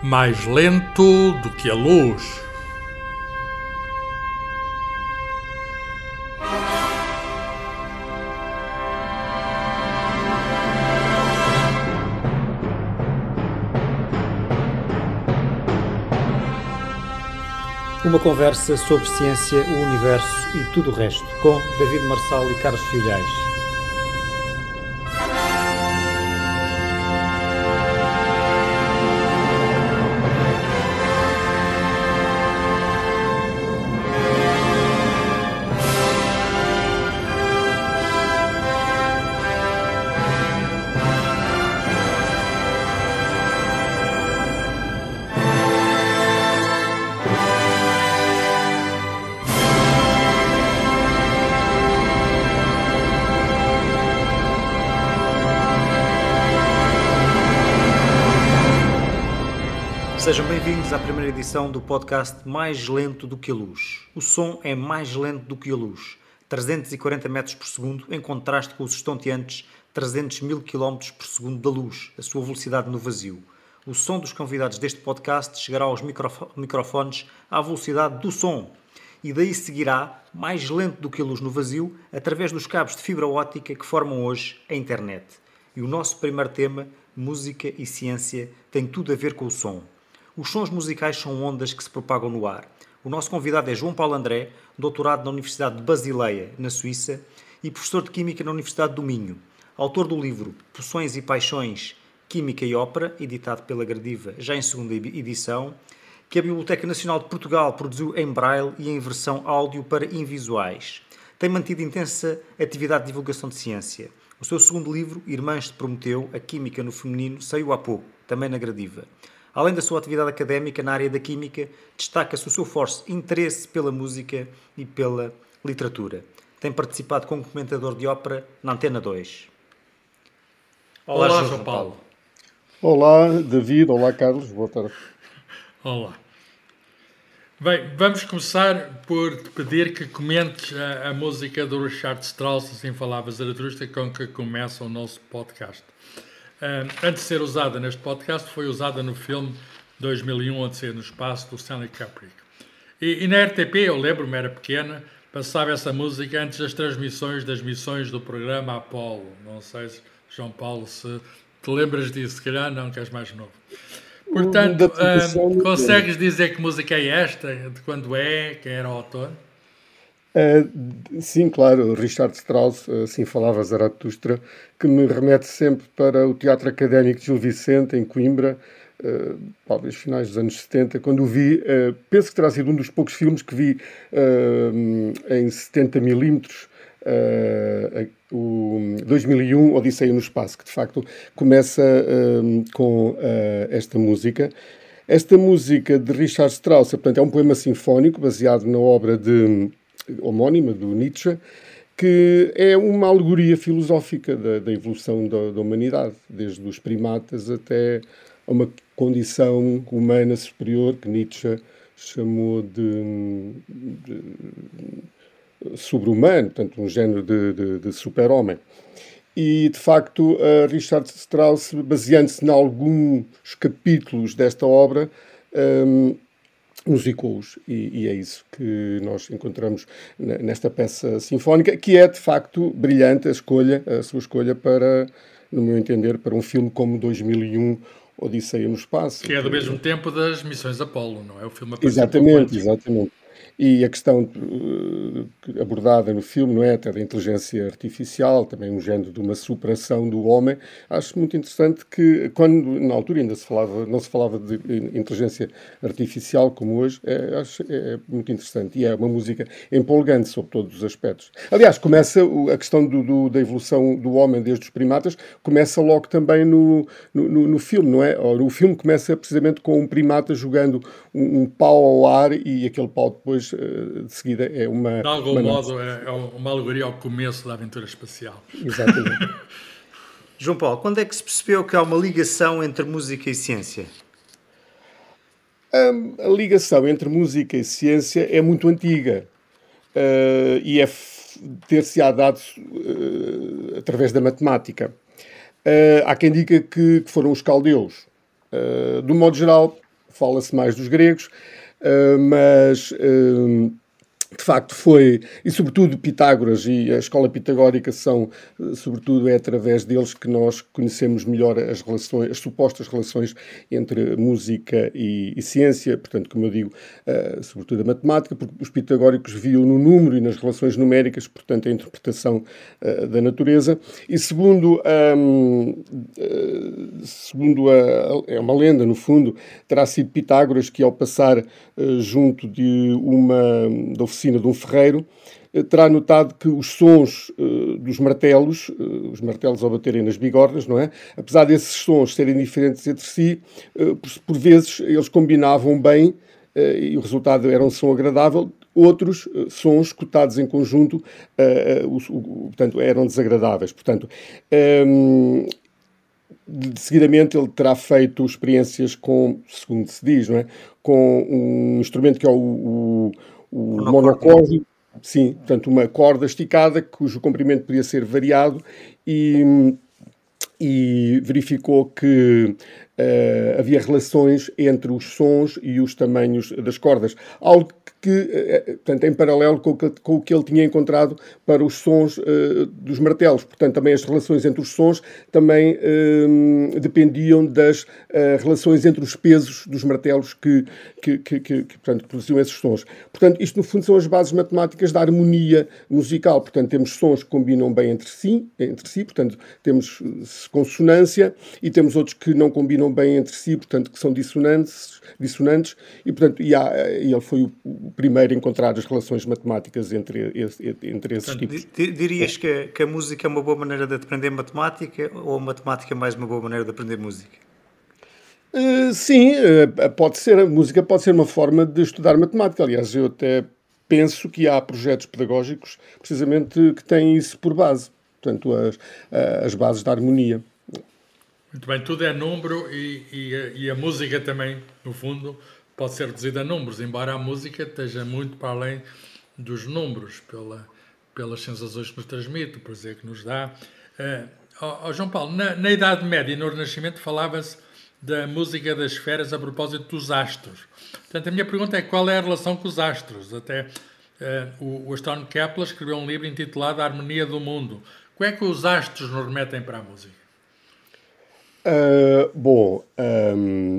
mais lento do que a luz. Uma conversa sobre ciência, o universo e tudo o resto, com David Marçal e Carlos Filhais. Sejam bem-vindos à primeira edição do podcast Mais Lento do que a Luz. O som é mais lento do que a luz, 340 metros por segundo, em contraste com os estonteantes 300 mil km por segundo da luz, a sua velocidade no vazio. O som dos convidados deste podcast chegará aos microfones à velocidade do som e daí seguirá, mais lento do que a luz no vazio, através dos cabos de fibra óptica que formam hoje a internet. E o nosso primeiro tema, música e ciência, tem tudo a ver com o som. Os sons musicais são ondas que se propagam no ar. O nosso convidado é João Paulo André, doutorado na Universidade de Basileia, na Suíça, e professor de Química na Universidade do Minho. Autor do livro Poções e Paixões, Química e Ópera, editado pela Gradiva, já em segunda edição, que a Biblioteca Nacional de Portugal produziu em braille e em versão áudio para invisuais. Tem mantido intensa atividade de divulgação de ciência. O seu segundo livro, Irmãs de Prometeu, A Química no Feminino, saiu há pouco, também na Gradiva. Além da sua atividade académica na área da química, destaca-se o seu forte interesse pela música e pela literatura. Tem participado como comentador de ópera na Antena 2. Olá, João Paulo. Olá, David. Olá, Carlos. Boa tarde. Olá. Bem, vamos começar por te pedir que comentes a música do Richard Strauss, Assim Falava Zaratustra, com que começa o nosso podcast. Antes de ser usada neste podcast, foi usada no filme 2001, Odisseia no Espaço, do Stanley Kubrick. E na RTP, eu lembro-me, era pequena, passava essa música antes das missões do programa Apollo. Não sei, João Paulo, se te lembras disso, se calhar não, que és mais novo. Portanto, consegues dizer que música é esta? De quando é? Quem era o autor? Sim, claro, Richard Strauss, Assim Falava Zaratustra, que me remete sempre para o Teatro Académico de Gil Vicente, em Coimbra, talvez finais dos anos 70, quando o vi. Penso que terá sido um dos poucos filmes que vi em 70mm, o 2001, Odisseia no Espaço, que de facto começa com esta música. Esta música de Richard Strauss, portanto, é um poema sinfónico baseado na obra homónima do Nietzsche, que é uma alegoria filosófica da evolução da humanidade, desde os primatas até a uma condição humana superior, que Nietzsche chamou de sobre-humano, portanto, um género de super-homem. E, de facto, Richard Strauss, baseando-se em alguns capítulos desta obra, musicou-os, e é isso que nós encontramos nesta peça sinfónica, que é, de facto, brilhante a sua escolha para, no meu entender, para um filme como 2001, Odisseia no Espaço. Que é do mesmo tempo das missões Apollo, não é? O filme Exatamente. E a questão abordada no filme, não é, até da inteligência artificial, também um género de uma superação do homem, acho muito interessante que, quando na altura ainda não se falava de inteligência artificial como hoje, acho muito interessante. E é uma música empolgante sobre todos os aspectos. Aliás, começa a questão da evolução do homem desde os primatas, começa logo também no filme, não é? O filme começa precisamente com um primata jogando um pau ao ar, e aquele pau depois, de seguida, é uma... De algum modo, é uma alegoria ao começo da aventura espacial. Exatamente. João Paulo, quando é que se percebeu que há uma ligação entre música e ciência? A ligação entre música e ciência é muito antiga, e ter-se-á dado através da matemática. Há quem diga que foram os caldeus. De um modo geral, fala-se mais dos gregos, mas de facto foi, e sobretudo Pitágoras e a escola pitagórica são, sobretudo é através deles que nós conhecemos melhor as relações, as supostas relações entre música e ciência, portanto, como eu digo, sobretudo a matemática, porque os pitagóricos viam no número e nas relações numéricas, portanto, a interpretação da natureza. E segundo é uma lenda, no fundo, terá sido Pitágoras que, ao passar junto da oficina de um ferreiro, terá notado que os sons dos martelos, os martelos ao baterem nas bigornas, não é? Apesar desses sons serem diferentes entre si, por vezes eles combinavam bem e o resultado era um som agradável. Outros sons escutados em conjunto, portanto, eram desagradáveis. Portanto, seguidamente ele terá feito experiências com, segundo se diz, não é? Com um instrumento que é o monocórdio, sim, portanto uma corda esticada cujo comprimento podia ser variado e verificou que havia relações entre os sons e os tamanhos das cordas, algo que, portanto, em paralelo com o que ele tinha encontrado para os sons dos martelos. Portanto, também as relações entre os sons também dependiam das relações entre os pesos dos martelos que portanto, produziam esses sons. Portanto, isto, no fundo, são as bases matemáticas da harmonia musical. Portanto, temos sons que combinam bem entre si, portanto, temos consonância e temos outros que não combinam bem entre si, portanto, que são dissonantes e, portanto, ele foi o primeiro a encontrar as relações matemáticas entre esses tipos. Dirias que a música é uma boa maneira de aprender matemática ou a matemática é mais uma boa maneira de aprender música? Sim, pode ser. A música pode ser uma forma de estudar matemática. Aliás, eu até penso que há projetos pedagógicos precisamente que têm isso por base. Portanto, as bases da harmonia. Muito bem, tudo é número e a música também, no fundo, pode ser reduzida a números, embora a música esteja muito para além dos números, pelas sensações que nos transmite, o prazer que nos dá. João Paulo, na Idade Média e no Renascimento falava-se da música das esferas a propósito dos astros. Portanto, a minha pergunta é qual é a relação com os astros? Até o astrónomo Kepler escreveu um livro intitulado A Harmonia do Mundo. Como é que os astros nos remetem para a música?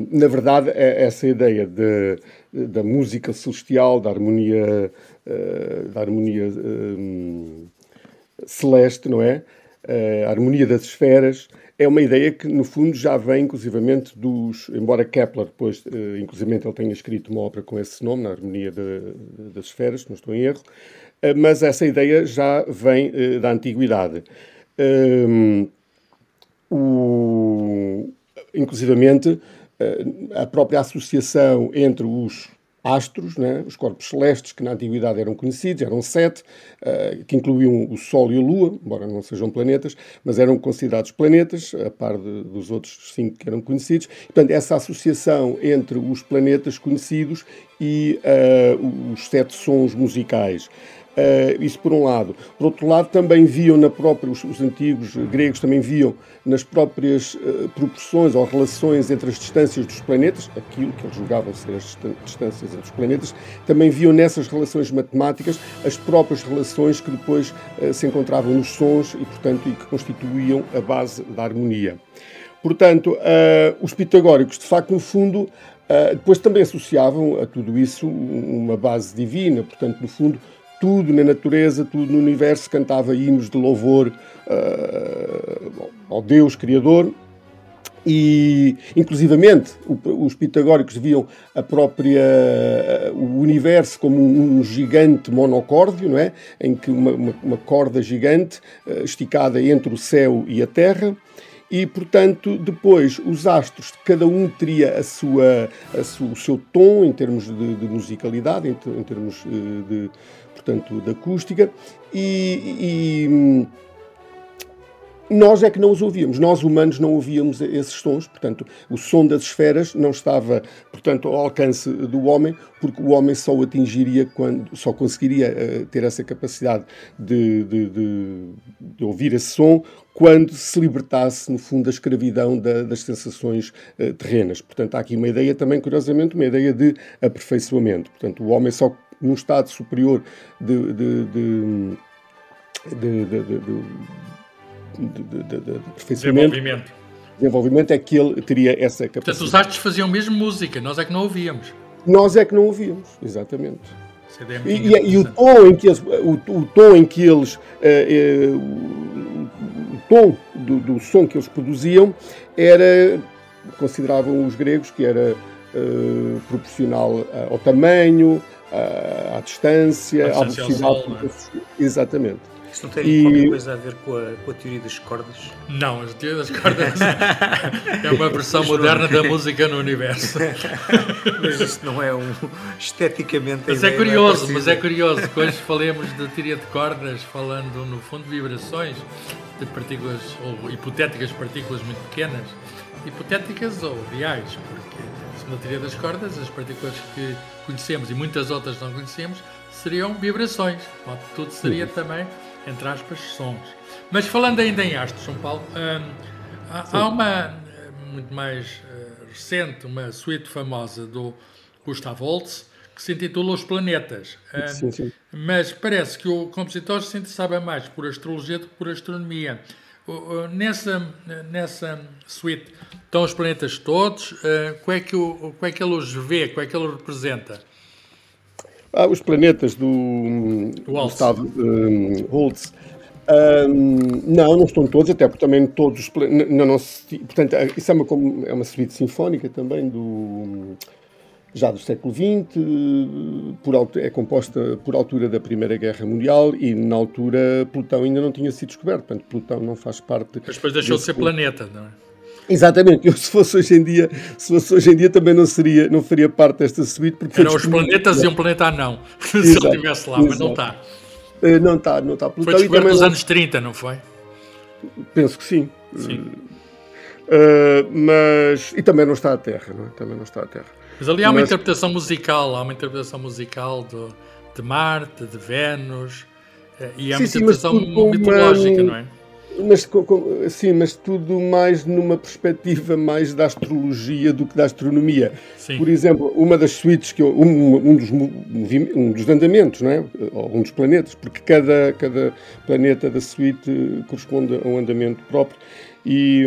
Na verdade, essa ideia da música celestial, da harmonia celeste, não é? A harmonia das esferas, é uma ideia que, no fundo, já vem, inclusivamente, embora Kepler, depois, inclusivamente, ele tenha escrito uma obra com esse nome, na harmonia das esferas, se não estou em erro, mas essa ideia já vem da antiguidade. Inclusivamente, a própria associação entre os astros, né, os corpos celestes que na antiguidade eram conhecidos, eram 7, que incluíam o Sol e a Lua, embora não sejam planetas, mas eram considerados planetas, a par dos outros 5 que eram conhecidos. Portanto, essa associação entre os planetas conhecidos e os 7 sons musicais. Isso por um lado. Por outro lado, também viam os antigos gregos também viam nas próprias proporções ou relações entre as distâncias dos planetas, aquilo que eles julgavam ser as distâncias entre os planetas, também viam nessas relações matemáticas as próprias relações que depois se encontravam nos sons e, portanto, que constituíam a base da harmonia. Portanto, os pitagóricos, de facto, no fundo, depois também associavam a tudo isso uma base divina, portanto, no fundo, tudo na natureza, tudo no universo cantava hinos de louvor ao Deus Criador e, inclusivamente, os pitagóricos viam o universo como um gigante monocórdio, não é? Em que uma corda gigante esticada entre o céu e a terra. E, portanto, depois os astros, cada um teria o seu tom em termos de musicalidade, em termos portanto, de acústica, e Nós é que não os ouvíamos, nós humanos não ouvíamos esses sons, portanto, o som das esferas não estava, portanto, ao alcance do homem, porque o homem só o atingiria só conseguiria ter essa capacidade de ouvir esse som quando se libertasse, no fundo, da escravidão das sensações terrenas. Portanto, há aqui uma ideia também, curiosamente, uma ideia de aperfeiçoamento. Portanto, o homem só num estado superior de desenvolvimento é que ele teria essa capacidade. Portanto, os astros faziam mesmo música, nós é que não ouvíamos. Nós é que não ouvíamos, exatamente. E o tom em que eles o tom do som que eles produziam era, consideravam os gregos, que era proporcional ao tamanho, à distância, à velocidade. Exatamente. Isso não tem qualquer coisa a ver com a teoria das cordas? Não, a teoria das cordas é uma versão moderna da música no universo. Mas isto não é esteticamente... Mas é curioso, quando falemos de teoria de cordas, falando no fundo de vibrações, de partículas, ou hipotéticas partículas muito pequenas, hipotéticas ou reais, porque segundo a teoria das cordas, as partículas que conhecemos e muitas outras não conhecemos seriam vibrações. Tudo seria também, entre aspas, sons. Mas falando ainda em astros, São Paulo, há uma muito mais recente, uma suíte famosa do Gustav Holst, que se intitula Os Planetas. Sim. Mas parece que o compositor se interessava mais por astrologia do que por astronomia. Nessa suíte estão os planetas todos. Como é que ele os vê? Como é que ele os representa? Os planetas do Gustav Holst. Não estão todos, até porque também todos os planetas. Portanto, isso é uma suíte sinfónica também já do século XX, é composta por altura da Primeira Guerra Mundial e, na altura, Plutão ainda não tinha sido descoberto. Portanto, Plutão não faz parte... Mas depois deixou de ser planeta, não é? Exatamente. Se fosse hoje em dia também não faria parte desta suíte. Eram os planetas e um planeta anão, se ele estivesse lá, mas não está. Não está. Plutão foi descoberto nos anos 30, não foi? Penso que sim. Sim. E também não está à Terra, não é? Também não está à Terra. Mas ali há uma interpretação musical, de Marte, de Vênus, e há uma interpretação mitológica, não é? Mas tudo mais numa perspectiva mais da astrologia do que da astronomia. Sim. Por exemplo, uma das suítes, um dos andamentos, não é? Ou um dos planetas, porque cada planeta da suíte corresponde a um andamento próprio, e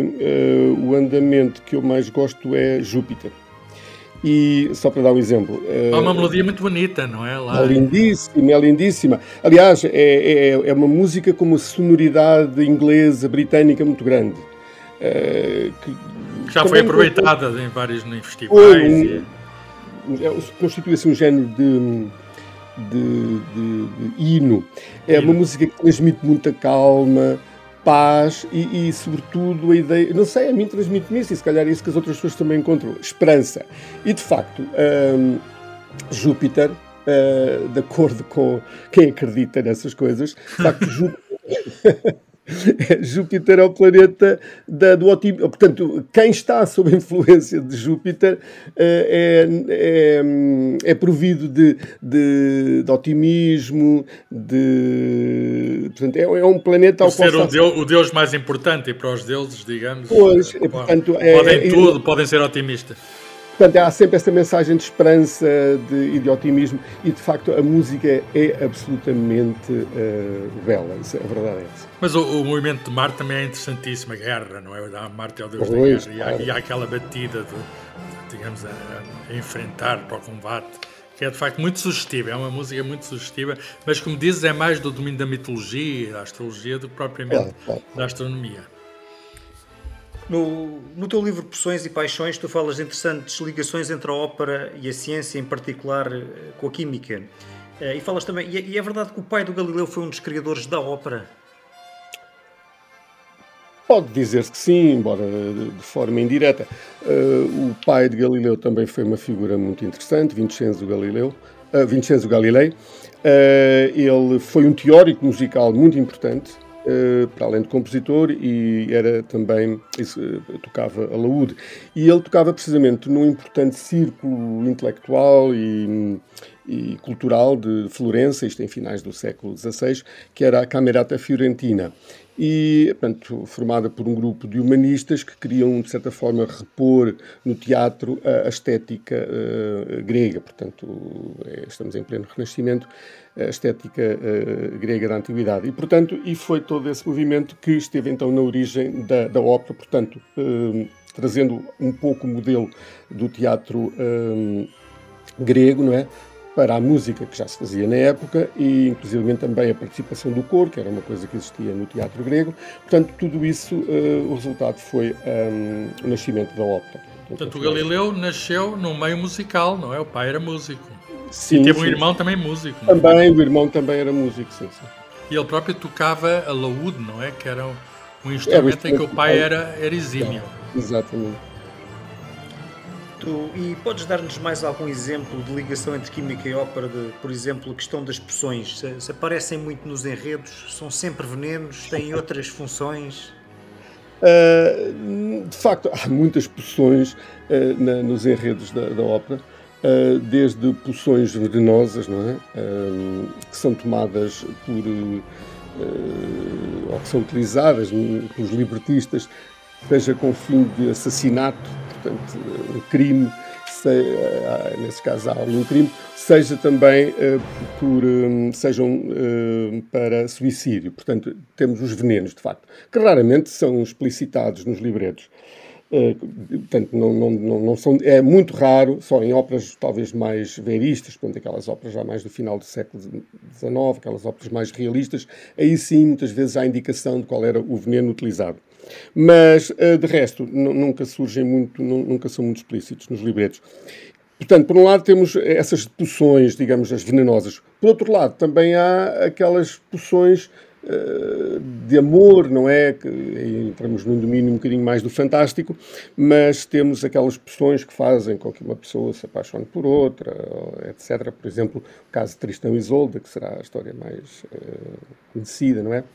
o andamento que eu mais gosto é Júpiter. E só para dar um exemplo... Há uma melodia muito bonita, não é? Lá... É lindíssima. Aliás, é uma música com uma sonoridade inglesa, britânica muito grande. Que já foi aproveitada em vários festivais. Constitui-se um género de hino. É uma música que transmite muita calma, paz e sobretudo, a ideia... Não sei, a mim transmite-me isso, e se calhar é isso que as outras pessoas também encontram. Esperança. E, de facto, Júpiter, de acordo com quem acredita nessas coisas, de facto, Júpiter é o planeta do otimismo. Portanto, quem está sob a influência de Júpiter é provido de otimismo, portanto, é um planeta ao qual... Por ser o Deus mais importante, e para os deuses, digamos, podem ser otimistas. Portanto, há sempre essa mensagem de esperança e de otimismo, e de facto a música é absolutamente bela, a verdade é essa. Mas o movimento de Marte também é interessantíssimo, a guerra, não é? Marte é o deus da guerra, e há aquela batida digamos, a enfrentar para o combate, que é de facto muito sugestiva, é uma música muito sugestiva, mas como dizes, é mais do domínio da mitologia, da astrologia, do que propriamente da astronomia. No teu livro Poções e Paixões, tu falas de interessantes ligações entre a ópera e a ciência, em particular com a química. E falas também, e é verdade que o pai do Galileu foi um dos criadores da ópera? Pode dizer-se que sim, embora de forma indireta. O pai de Galileu também foi uma figura muito interessante, Vincenzo Galilei. Ele foi um teórico musical muito importante. para além de compositor, e era também, tocava alaúde. E ele tocava precisamente num importante círculo intelectual e cultural de Florença, isto em finais do século XVI, que era a Camerata Fiorentina. E, portanto, formada por um grupo de humanistas que queriam, de certa forma, repor no teatro a estética grega. Portanto, estamos em pleno Renascimento, a estética grega da Antiguidade. E, portanto, foi todo esse movimento que esteve, então, na origem da ópera, portanto, trazendo um pouco o modelo do teatro grego, não é? Para a música que já se fazia na época e, inclusive, também a participação do coro, que era uma coisa que existia no teatro grego. Portanto, tudo isso, o resultado foi o nascimento da ópera. Portanto, o Galileu nasceu num meio musical, não é? O pai era músico. Sim, e teve um irmão também músico. Também, o irmão também era músico, sim. E ele próprio tocava alaúde, não é? Que era um instrumento em que o pai era exímio. Exatamente. E podes dar-nos mais algum exemplo de ligação entre química e ópera, por exemplo, a questão das poções? Se aparecem muito nos enredos, são sempre venenos, têm outras funções? De facto, há muitas poções nos enredos da ópera, desde poções venenosas, não é? Que são tomadas ou que são utilizadas pelos libertistas, seja com fim de assassinato, portanto, um crime, nesse caso há ali um crime, seja também sejam para suicídio. Portanto, temos os venenos, de facto, que raramente são explicitados nos libretos. Portanto, não são, é muito raro, só em óperas talvez mais veristas, portanto, aquelas óperas já mais do final do século XIX, aquelas óperas mais realistas, aí sim, muitas vezes há indicação de qual era o veneno utilizado. Mas, de resto, nunca surgem muito, nunca são muito explícitos nos libretos. Portanto, por um lado temos essas poções, digamos, as venenosas. Por outro lado, também há aquelas poções de amor, não é? Que entramos num domínio um bocadinho mais do fantástico, mas temos aquelas poções que fazem com que uma pessoa se apaixone por outra, etc. Por exemplo, o caso de Tristão e Isolda, que será a história mais conhecida, não é?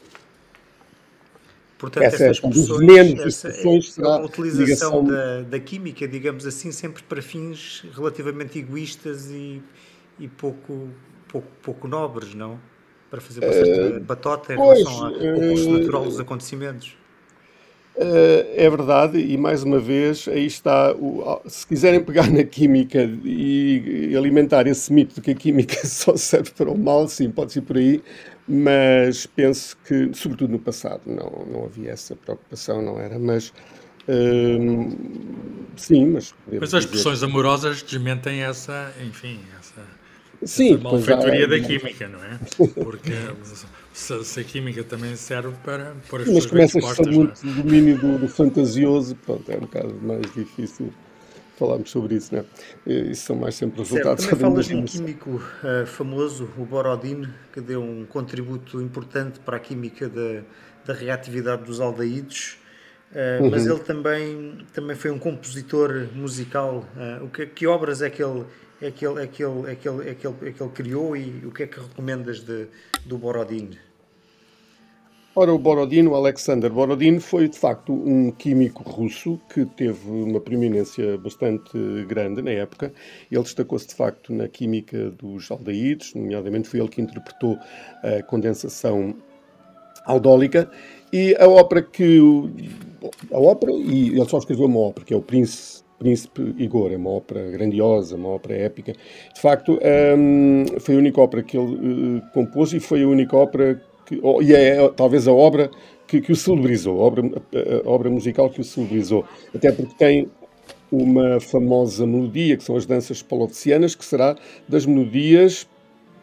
Portanto, essas poções, a utilização da química, digamos assim, sempre para fins relativamente egoístas e pouco nobres, não? Para fazer bastante batota em relação ao curso natural dos acontecimentos. É verdade, e mais uma vez, aí está, se quiserem pegar na química e alimentar esse mito de que a química só serve para o mal, sim, pode ser por aí, mas penso que, sobretudo no passado, não havia essa preocupação, não era, mas sim, mas... Mas as expressões amorosas desmentem essa malfeitoria da química, não é? Porque se a química também serve para pôr as mas pessoas bem dispostas. Mas começa a estar muito no domínio do fantasioso, pronto, é um bocado mais difícil falarmos sobre isso, não é? Isso são mais sempre resultados. Também falas de um químico famoso, o Borodin, que deu um contributo importante para a química da reatividade dos aldeídos, mas ele também foi um compositor musical. Que obras é que ele criou e o que é que recomendas do Borodin? Ora, o Alexander Borodin foi, de facto, um químico russo que teve uma preeminência bastante grande na época. Ele destacou-se, de facto, na química dos aldeídos, nomeadamente foi ele que interpretou a condensação aldólica. E a ópera e ele só escreveu uma ópera, que é o Príncipe Igor, é uma ópera grandiosa, uma ópera épica. De facto, foi a única ópera que ele compôs e foi a única ópera talvez a obra que o celebrizou, a obra musical que o celebrizou. Até porque tem uma famosa melodia, que são as danças pavlovianas, que será das melodias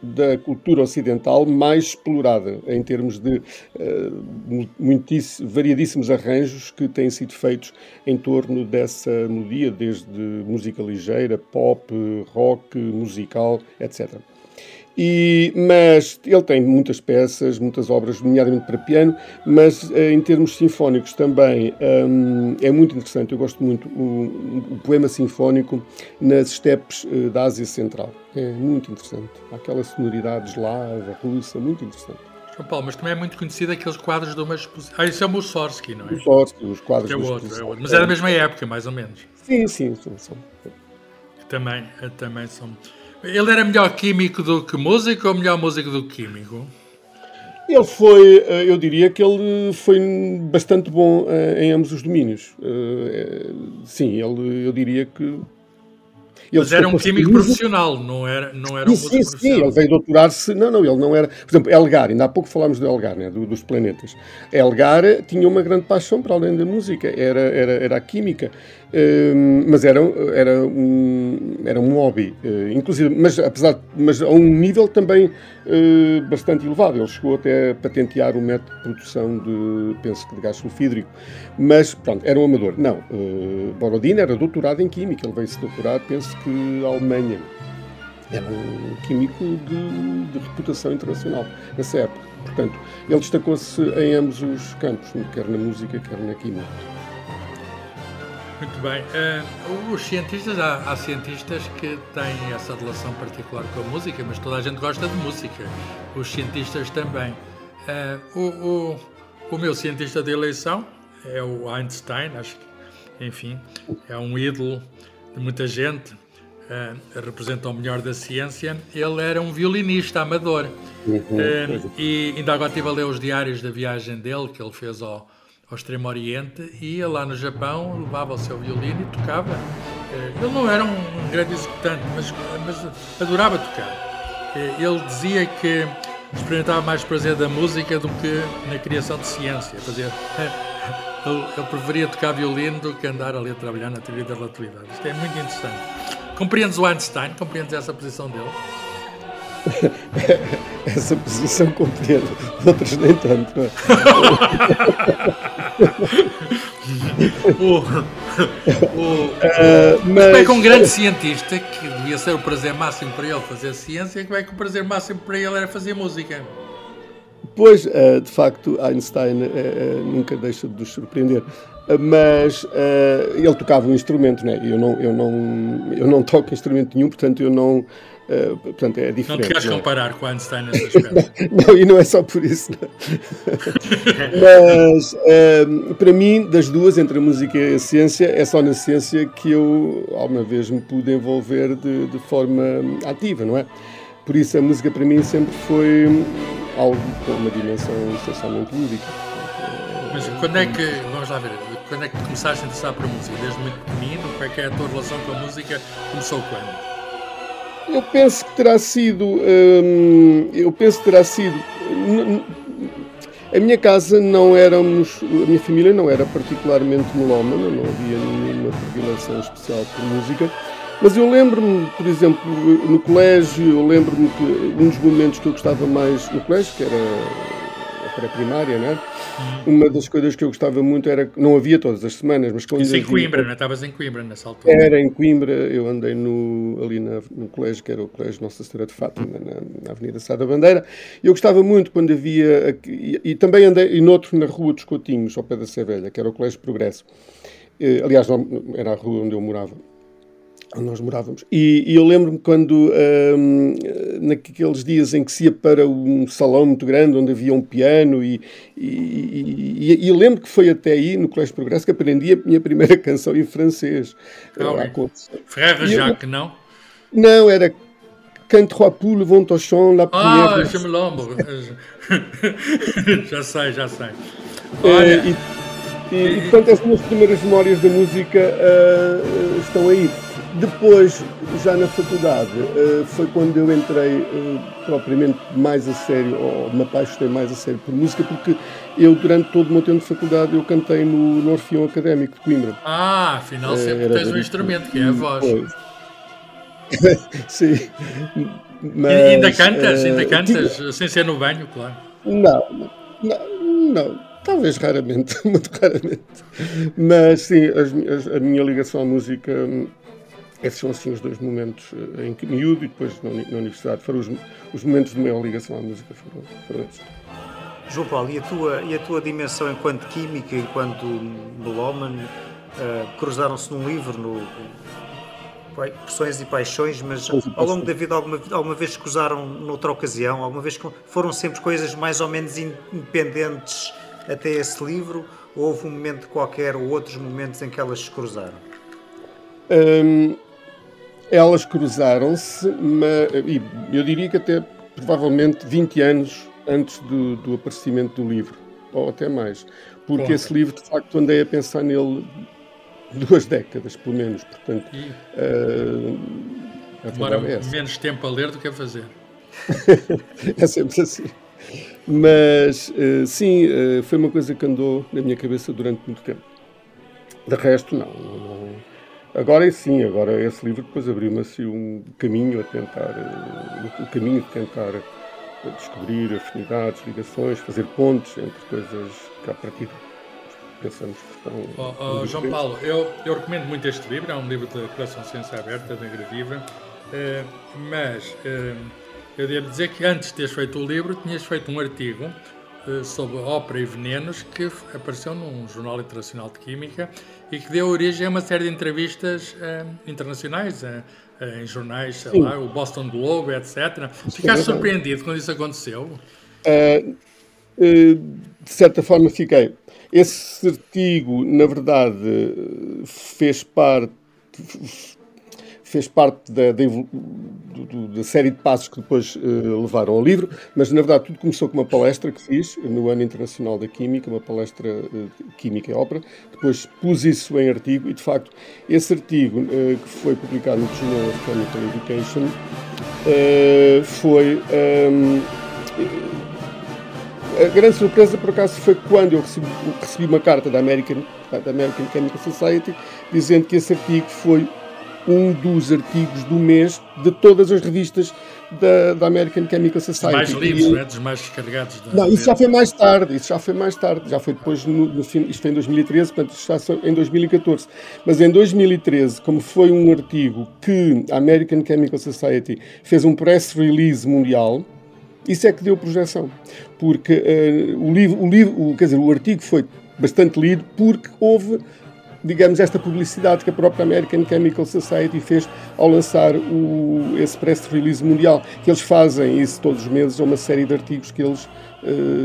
da cultura ocidental mais explorada, em termos de variadíssimos arranjos que têm sido feitos em torno dessa melodia, desde música ligeira, pop, rock, musical, etc. Mas ele tem muitas peças, muitas obras, nomeadamente para piano, mas em termos sinfónicos também é muito interessante. Eu gosto muito o poema sinfónico nas estepes da Ásia Central. É muito interessante. Há aquela sonoridade eslava, russa, muito interessante. João Paulo, mas também é muito conhecido aqueles quadros de uma exposição. Isso é o Mussorgsky, não é? Mussorgsky, os quadros É da outro, exposição. Mas é da mesma época, mais ou menos. Sim. Também são... Ele era melhor químico do que músico ou melhor músico do que químico? Ele foi, eu diria que ele foi bastante bom em ambos os domínios. Sim, eu diria que... Mas era um químico profissional, não era um músico profissional. Sim, ele veio doutorar-se... Não, ele não era... Por exemplo, Elgar, ainda há pouco falámos do Elgar, né, dos planetas. Elgar tinha uma grande paixão para além da música, era a química. Mas era um hobby, inclusive, mas a um nível também bastante elevado. Ele chegou até a patentear o método de produção penso que de gás sulfídrico, mas pronto, era um amador. Não, Borodin era doutorado em química, ele veio-se doutorar, penso que a Alemanha. Era um químico de reputação internacional nessa época. Portanto, ele destacou-se em ambos os campos, quer na música, quer na química. Muito bem. Os cientistas, há cientistas que têm essa relação particular com a música, mas toda a gente gosta de música. Os cientistas também. O meu cientista de eleição é o Einstein, acho que, enfim, é um ídolo de muita gente, representa o melhor da ciência. Ele era um violinista amador. E ainda agora estive a ler os diários da viagem dele, que ele fez ao Extremo Oriente, ia lá no Japão, levava o seu violino e tocava. Ele não era um grande executante, mas adorava tocar. Ele dizia que experimentava mais prazer da música do que na criação de ciência. Ele preferia tocar violino do que andar ali a trabalhar na teoria da relatividade. Isto é muito interessante. Compreendes o Einstein? Compreendes essa posição dele? Essa posição compreendo, outros nem tanto. Mas é que um grande cientista, que devia ser o prazer máximo para ele fazer ciência, que é que o prazer máximo para ele era fazer música? Pois, de facto, Einstein nunca deixa de nos surpreender. Mas ele tocava um instrumento, né? Eu não toco instrumento nenhum, portanto eu não... portanto, é diferente. Não te queres comparar com Einstein nesse aspecto? Não, e não é só por isso. Mas, para mim, das duas, entre a música e a ciência, é só na ciência que eu, alguma vez, me pude envolver de forma ativa, não é? Por isso, a música, para mim, sempre foi algo com uma dimensão essencialmente lúdica. Mas quando é que, vamos lá ver, quando é que começaste a interessar por música? Desde muito pequenino? Como é que é a tua relação com a música? Começou quando? Eu penso que terá sido. A minha casa não éramos. A minha família não era particularmente melómana, não havia nenhuma predileção especial por música. Mas eu lembro-me, por exemplo, no colégio, eu lembro-me que um dos momentos que eu gostava mais no colégio, que era a pré-primária, não é? Uma das coisas que eu gostava muito era... Não havia todas as semanas, mas quando... Isso em Coimbra, não é? Estavas em Coimbra nessa altura? Era em Coimbra, eu andei ali no colégio, que era o Colégio Nossa Senhora de Fátima, na Avenida Sá da Bandeira, e eu gostava muito quando havia... E também andei noutro na Rua dos Coutinhos, ao pé da Sé Velha, que era o Colégio Progresso. Aliás, não, era a rua onde eu morava. Onde nós morávamos. E eu lembro-me quando, naqueles dias em que se ia para um salão muito grande, onde havia um piano, e eu lembro que foi até aí, no Colégio Progresso, que aprendi a minha primeira canção em francês. Frère Jacques, não? Não, era Quand trois poules vont au champ, la première... je me lembro. Já sei. E portanto, as minhas primeiras memórias da música estão aí. Depois, já na faculdade, foi quando eu entrei propriamente mais a sério, ou me apaixonei mais a sério por música, porque eu, durante todo o meu tempo de faculdade, eu cantei no Orfeão Académico de Coimbra. Afinal sempre tens um instrumento, que é a voz. Pois. Sim. Mas, e ainda cantas, sem ser no banho, claro. Não. Talvez raramente, muito raramente. Mas, sim, a minha ligação à música... Esses são assim os dois momentos em que miúdo e depois na universidade foram os momentos de maior ligação à música foram esses. João Paulo, e a tua dimensão enquanto química, enquanto melómano, cruzaram-se num livro Opções e paixões, mas ao longo da vida alguma vez escusaram noutra ocasião? Alguma vez foram sempre coisas mais ou menos independentes até esse livro? Ou houve um momento qualquer ou outros momentos em que elas se cruzaram? Elas cruzaram-se, e eu diria que até provavelmente 20 anos antes do aparecimento do livro, ou até mais. Porque esse livro, de facto, andei a pensar nele 2 décadas, pelo menos. Portanto, demora menos tempo a ler do que a fazer. É sempre assim. Mas, sim, foi uma coisa que andou na minha cabeça durante muito tempo. De resto, não. Agora sim, agora esse livro depois abriu-me assim um caminho a tentar, o caminho de tentar descobrir afinidades, ligações, fazer pontes entre coisas que à partida pensamos que estão... João Paulo, eu recomendo muito este livro, é um livro da coleção Ciência Aberta, da Gradiva, mas eu devo dizer que antes de teres feito o livro, tinhas feito um artigo sobre ópera e venenos que apareceu num jornal internacional de química e que deu origem a uma série de entrevistas internacionais em jornais, sei lá, o Boston Globe, etc. Ficaste surpreendido quando isso aconteceu? De certa forma fiquei. Esse artigo, na verdade, fez parte da série de passos que depois levaram ao livro, mas na verdade tudo começou com uma palestra que fiz no Ano Internacional da Química, uma palestra de Química e Ópera. Depois pus isso em artigo e, de facto, esse artigo que foi publicado no Journal of Chemical Education foi... a grande surpresa, por acaso, foi quando eu recebi uma carta da American Chemical Society dizendo que esse artigo foi um dos artigos do mês de todas as revistas da American Chemical Society. Mais lidos, dos mais descarregados. Não, isso já foi mais tarde. Já foi depois, no fim, isto foi em 2013, portanto, isto está em 2014. Mas em 2013, como foi um artigo que a American Chemical Society fez um press release mundial, isso é que deu projeção. Porque o artigo foi bastante lido porque houve, digamos, esta publicidade que a própria American Chemical Society fez ao lançar esse press release mundial, que eles fazem isso todos os meses, é uma série de artigos que eles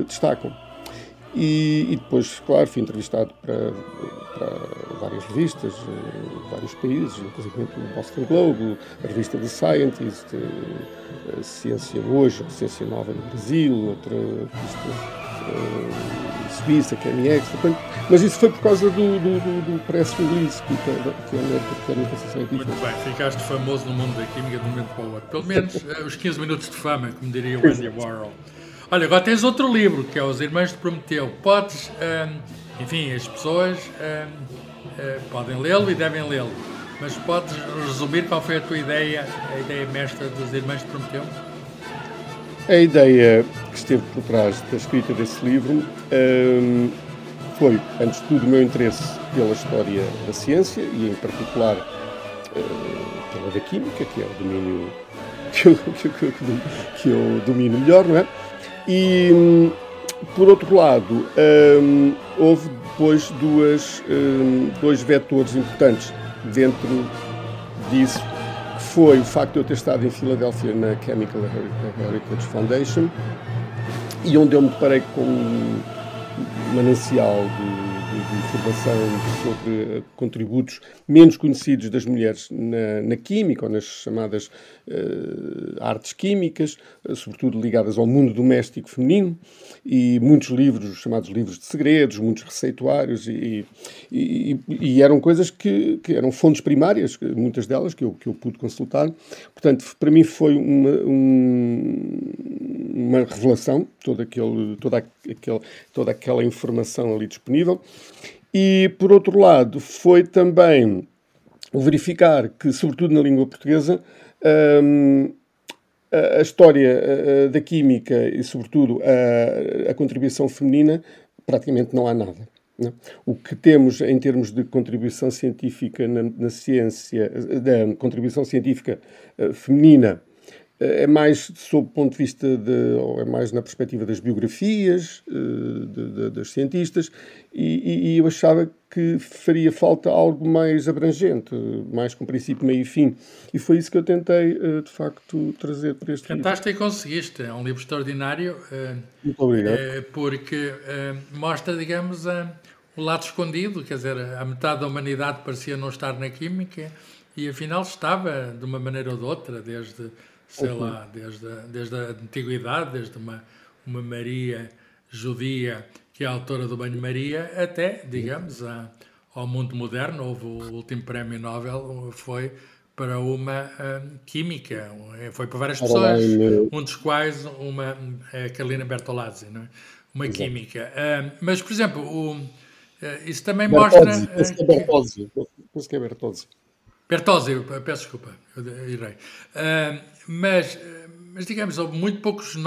destacam. E depois, claro, fui entrevistado para várias revistas, vários países, inclusive o Boston Globe, a revista The Scientist, a Ciência Hoje, a Ciência Nova no Brasil, outra revista suíça, que é a MX, mas isso foi por causa do press release que a American Chemical Society fez. Muito bem, ficaste famoso no mundo da química de um momento para o outro. Pelo menos os 15 minutos de fama, como diria o Andy Warhol. Olha, agora tens outro livro, que é Os Irmãos de Prometeu. Podes, enfim, as pessoas podem lê-lo e devem lê-lo, mas podes resumir qual foi a tua ideia, a ideia mestra dos Irmãos de Prometeu? A ideia que esteve por trás da escrita desse livro foi, antes de tudo, o meu interesse pela história da ciência e, em particular, pela da química, que é o domínio que eu domino melhor, não é? E, por outro lado, houve depois dois vetores importantes dentro disso, que foi o facto de eu ter estado em Filadélfia na Chemical Heritage Foundation, e onde eu me deparei com um manancial de informação sobre contributos menos conhecidos das mulheres na química, ou nas chamadas artes químicas, sobretudo ligadas ao mundo doméstico feminino, e muitos livros, chamados livros de segredos, muitos receituários, e eram coisas que eram fontes primárias, muitas delas, que eu pude consultar. Portanto, para mim foi uma revelação, toda aquela informação ali disponível. E, por outro lado, foi também verificar que, sobretudo na língua portuguesa, a história da química e, sobretudo, a contribuição feminina, praticamente não há nada. Não? O que temos em termos de contribuição científica na ciência, da contribuição científica feminina, é mais sob o ponto de vista ou é mais na perspectiva das biografias dos cientistas, e eu achava que faria falta algo mais abrangente, mais com princípio, meio e fim. E foi isso que eu tentei, de facto, trazer para este livro. Tentaste e conseguiste. É um livro extraordinário, Muito obrigado. porque mostra, digamos, o lado escondido, quer dizer, a metade da humanidade parecia não estar na química e afinal estava de uma maneira ou de outra, desde, sei lá, desde a antiguidade, desde uma Maria judia, que é a autora do banho-maria, até, digamos, ao mundo moderno. Houve o último prémio Nobel, foi para uma química, foi para várias pessoas, um dos quais é Carlina Bertolazzi, não é? Uma química. Mas, por exemplo, isso também Bertozzi, mostra... penso que é Bertozzi. Penso que é Bertozzi. Bertozzi, peço desculpa, eu errei. Mas, digamos, houve muito poucos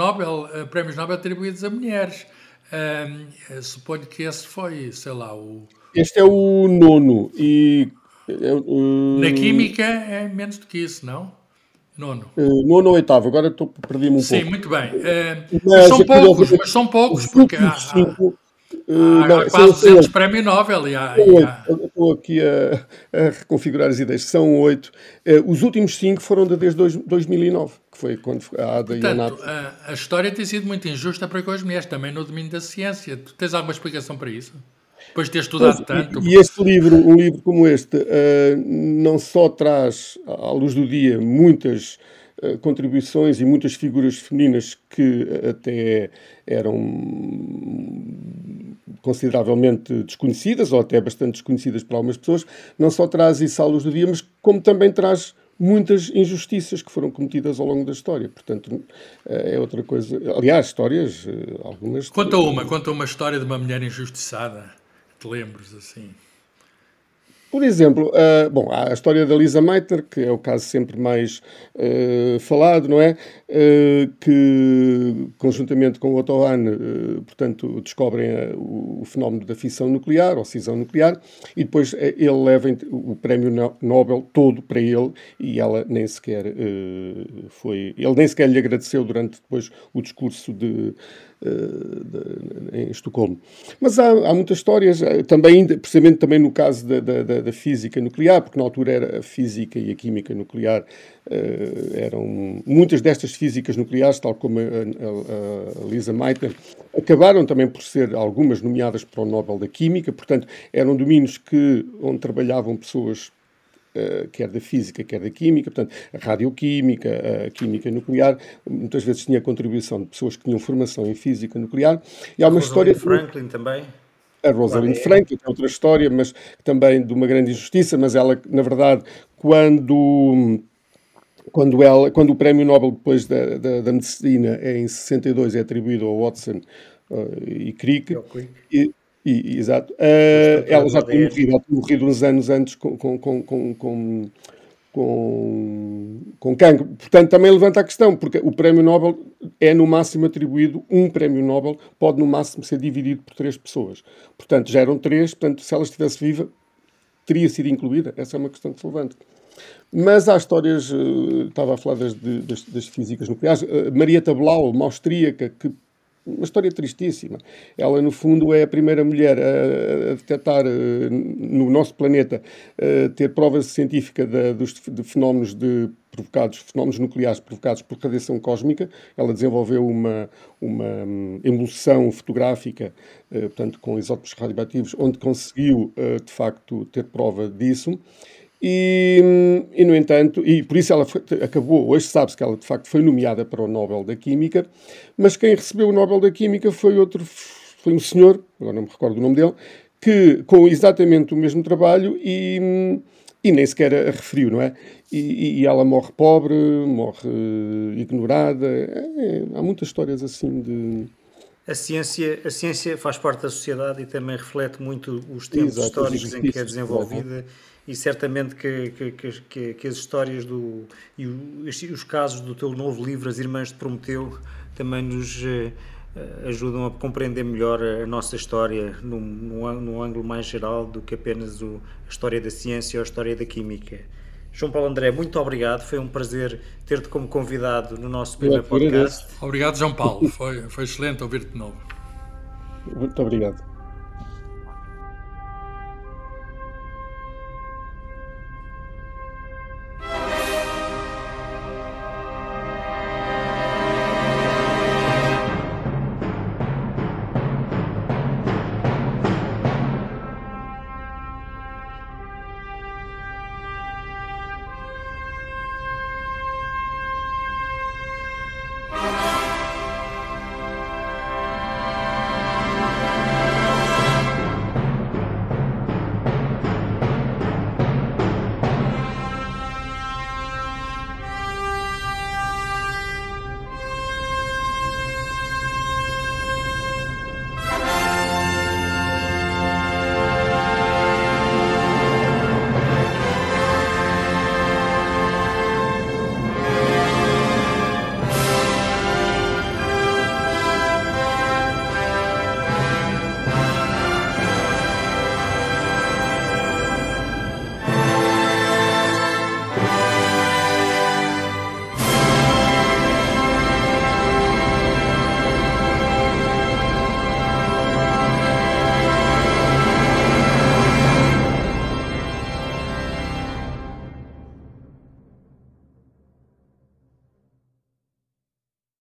prémios Nobel atribuídos a mulheres. Suponho que esse foi, sei lá, Este é o 9º e... Na química é menos do que isso, não? 9º. 9º ou 8º, agora perdi-me um pouco. Sim, muito bem. Mas são poucos, porque há quase 200 prémios Nobel. Estou aqui a reconfigurar as ideias. São 8. Os últimos 5 foram desde 2009, que foi quando a Ada e a Nat. A história tem sido muito injusta para com as mulheres, também no domínio da ciência. Tu tens alguma explicação para isso? Depois de ter estudado tanto. E este livro, um livro como este, não só traz à luz do dia muitas contribuições e muitas figuras femininas que até eram consideravelmente desconhecidas, ou até bastante desconhecidas por algumas pessoas, não só traz isso à luz do dia, mas como também traz muitas injustiças que foram cometidas ao longo da história. Portanto, é outra coisa. Aliás, histórias, algumas... Conta uma história de uma mulher injustiçada. Te lembres, assim? Por exemplo, há a história da Lisa Meitner, que é o caso sempre mais falado, não é? Que, conjuntamente com o Otto Hahn, portanto, descobrem o fenómeno da fissão nuclear, ou cisão nuclear, e depois ele leva o prémio Nobel todo para ele, e ela nem sequer ele nem sequer lhe agradeceu durante depois o discurso em Estocolmo. Mas há muitas histórias, também, precisamente também no caso da física nuclear, porque na altura era a física e a química nuclear, eram muitas destas físicas nucleares, tal como a Lisa Meitner, acabaram também por ser algumas nomeadas para o Nobel da Química, portanto, eram domínios onde trabalhavam pessoas quer da física, quer da química, portanto, a radioquímica, a química nuclear, muitas vezes tinha contribuição de pessoas que tinham formação em física nuclear. E há uma história... Franklin também. A Rosalind Franklin, que é outra história, mas também de uma grande injustiça, mas ela, na verdade, quando o Prémio Nobel depois da Medicina em 62 é atribuído ao Watson e Crick, exato. Ela já tinha morrido uns anos antes com cancro. Portanto, também levanta a questão, porque o Prémio Nobel é no máximo atribuído, um Prémio Nobel pode no máximo ser dividido por 3 pessoas. Portanto, já eram 3, portanto, se ela estivesse viva, teria sido incluída. Essa é uma questão que se levanta. Mas há histórias, estava a falar das físicas nucleares, Maria Tablau, uma austríaca, que uma história tristíssima. Ela, no fundo, é a primeira mulher a detectar no nosso planeta, ter prova científica de fenómenos fenómenos nucleares provocados por radiação cósmica. Ela desenvolveu uma emulsão fotográfica, portanto, com isótopos radioativos, onde conseguiu, de facto, ter prova disso. E, no entanto, e por isso ela acabou, hoje sabe-se que ela de facto foi nomeada para o Nobel da Química, mas quem recebeu o Nobel da Química foi um senhor, agora não me recordo o nome dele, que com exatamente o mesmo trabalho e nem sequer a referiu, não é? E ela morre pobre, morre ignorada, há muitas histórias assim de... A ciência faz parte da sociedade e também reflete muito os tempos históricos em que é desenvolvida. E certamente que as histórias e os casos do teu novo livro, As Irmãs de Prometeu, também nos ajudam a compreender melhor a nossa história num ângulo mais geral do que apenas a história da ciência ou a história da química. João Paulo André, muito obrigado. Foi um prazer ter-te como convidado no nosso primeiro podcast. Obrigado, João Paulo. Foi excelente ouvir-te de novo. Muito obrigado.